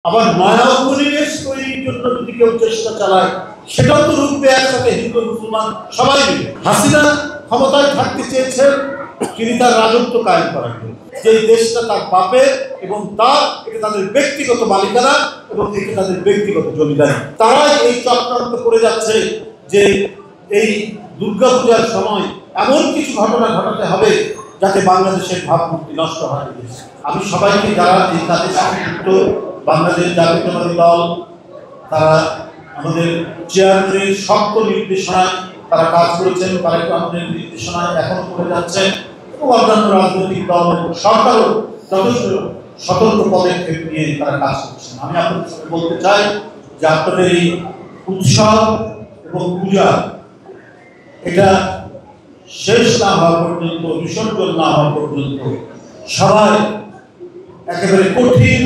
আবার নয়া উপনিবেশ তৈরির জন্য যদি কেউ চেষ্টা চালায় সেটাও তো রুখবে একসাথে হিন্দু মুসলমান সবাই মিলে। হাসিনা ক্ষমতায় থাকতে চেয়েছেন তিনি তার রাজত্ব কায়েম করার জন্য, যে দেশটা তার বাপের এবং তার এটা তাদের ব্যক্তিগত মালিকানা এবং এটা তাদের ব্যক্তিগত জমিদারি। তারাই এই চক্রান্ত করে যাচ্ছে যে এই দুর্গাপূজার সময় এমন কিছু ঘটনা ঘটাতে হবে যাতে বাংলাদেশের ভাবমূর্তি নষ্ট হয়। আমি সবাইকে যারা এই কাজের সাথে যুক্ত, বাংলাদেশ জাতীয়তাবাদী দল তারা আমাদের চেয়ারম্যানের শক্ত নির্দেশনায় তারা কাজ করেছেন, তারা আমাদের নির্দেশনায় এখনো করে যাচ্ছেন এবং অন্যান্য রাজনৈতিক দল এবং সরকারও যথেষ্ট সতর্ক পদক্ষেপ নিয়ে তারা কাজ করছেন। আমি আপনাদের সাথে বলতে চাই যে আপনাদের এই উৎসব এবং পূজা এটা শেষ না হওয়া পর্যন্ত, বিসর্জন না হওয়া পর্যন্ত সবাই একেবারে কঠিন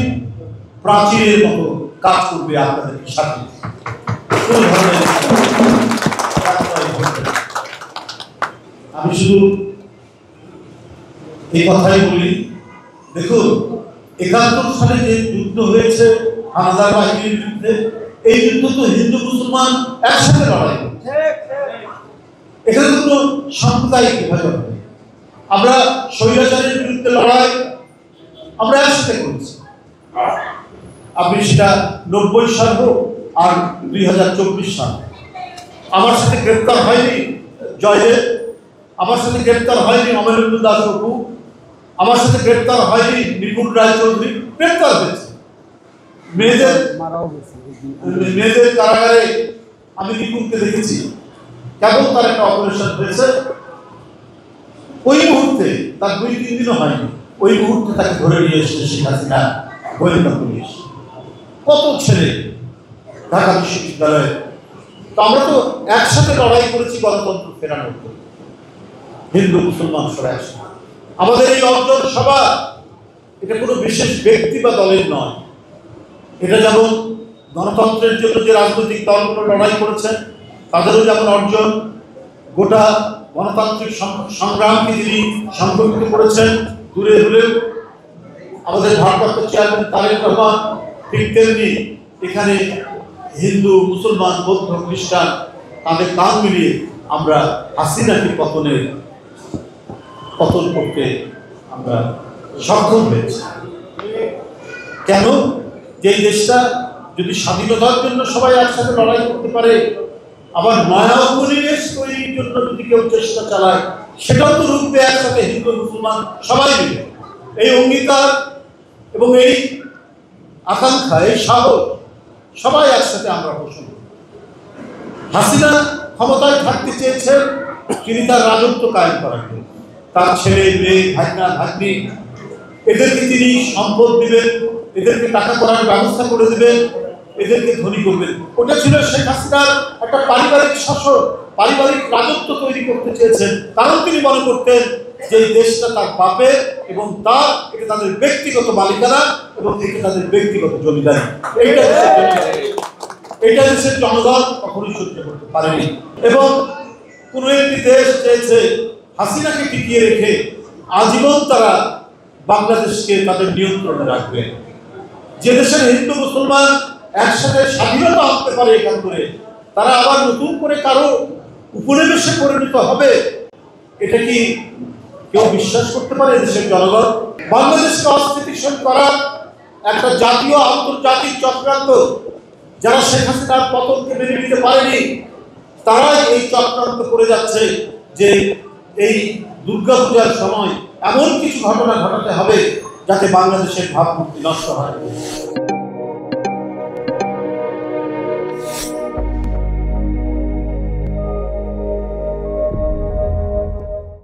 প্রাচীরের মতো কাজ করবে আপনাদের সাথে। আমি শুধু এই কথাই বলি, দেখুন ৭১ সালে যে যুদ্ধ হয়েছে হানাদার বাহিনীর বিরুদ্ধে, এই যুদ্ধ তো হিন্দু মুসলমান একসাথে লড়াই করছে, এখানে কোনো সাম্প্রদায়িক বিভাজন নেই। আমরা স্বৈরাচারের বিরুদ্ধে লড়াই আমরা একসাথে করেছি। আপনি সেটা ৯০ সাল হোক আর ২০২৪ সাল। আমার সাথে গ্রেপ্তার হয়নি জয়দেব, আমার সাথে গ্রেপ্তার হয়নি অমরেন্দ্র দাস বাবু, আমার সাথে গ্রেপ্তার হয়নি নিপুণ রায় চৌধুরী, গ্রেপ্তার হয়েছে। মেয়েদের কারাগারে আমি নিপুণকে দেখেছি, কেবল তার একটা অপারেশন হয়েছে, ওই মুহূর্তে তার ২-৩ দিনও হয়নি, ওই মুহূর্তে তাকে ধরে নিয়ে এসেছে শেখ হাসিনা গোয়েন্দা পুলিশ। কত ছেলে ঢাকা বিশ্ববিদ্যালয়ে, তো আমরা তো একসাথে লড়াই করেছি গণতন্ত্র ফেরানোর জন্য, হিন্দু মুসলমান সবাই একসাথে। আমাদের এই অর্জন সভা এটা কোনো বিশেষ ব্যক্তি বা দলের নয়, এটা যেমন গণতন্ত্রের জন্য যে রাজনৈতিক দলগুলো লড়াই করেছেন তাদেরও যেমন অর্জন, গোটা গণতান্ত্রিক সংগ্রামকে যিনি সংগঠিত করেছেন দূরে দূরে আমাদের ভারপ্রাপ্ত চেয়ারম্যান তারেক রহমান, ঠিক তেমনি এখানে হিন্দু মুসলমান বৌদ্ধ খ্রিস্টান তাদের কান মিলিয়ে আমরা হাসিনাকে পতন করতে আমরা সক্ষম হয়েছি। কেন? যে দেশটা যদি স্বাধীনতার জন্য সবাই একসাথে লড়াই করতে পারে, আবার নয়া উপনিবেশ তৈরির জন্য যদি কেউ চেষ্টা চালায় সেটাও তো রুখবে একসাথে হিন্দু মুসলমান সবাই মিলে। এই অঙ্গীকার এবং এই আকাঙ্ক্ষা, এই সাহস সবাই একসাথে আমরা পোষণ করি। হাসিনা ক্ষমতায় থাকতে চেয়েছেন তিনি তার রাজত্ব কায়েম করার জন্য, তার ছেলে মেয়ে ভাগনা ভাগ্নি এদেরকে তিনি সম্পদ দিবেন, এদেরকে টাকা করার ব্যবস্থা করে দেবেন, এদেরকে ধনী করবেন। ওটা ছিল শেখ হাসিনার একটা পারিবারিক শাসন, পারিবারিক রাজত্ব তৈরি করতে চেয়েছেন, কারণ তিনি মনে করতেন যে এই দেশটা তার বাপের এবং তার এটা তাদের ব্যক্তিগত মালিকানা এবং এটা তাদের ব্যক্তিগত জমিদারি। এইটা দেশের জনগণ কখনোই সহ্য করতে পারেনি এবং কোনো একটি দেশ চেয়েছে হাসিনাকে টিকিয়ে রেখে আজীবন তারা বাংলাদেশকে তাদের নিয়ন্ত্রণে রাখবে। যে দেশের হিন্দু মুসলমান একসাথে স্বাধীনতা আনতে পারে এখান করে, তারা আবার নতুন করে কারো উপনিবেশে পরিণত হবে, এটা কি কেউ বিশ্বাস করতে পারে? দেশের জনগণ বাংলাদেশকে অস্থিতিশীল করার একটা জাতীয় আন্তর্জাতিক চক্রান্ত, যারা শেখ হাসিনার পতনকে মেনে নিতে পারেনি তারাই এই চক্রান্ত করে যাচ্ছে যে এই দুর্গাপূজার সময় এমন কিছু ঘটনা ঘটাতে হবে যাতে বাংলাদেশের ভাবমূর্তি নষ্ট হয়।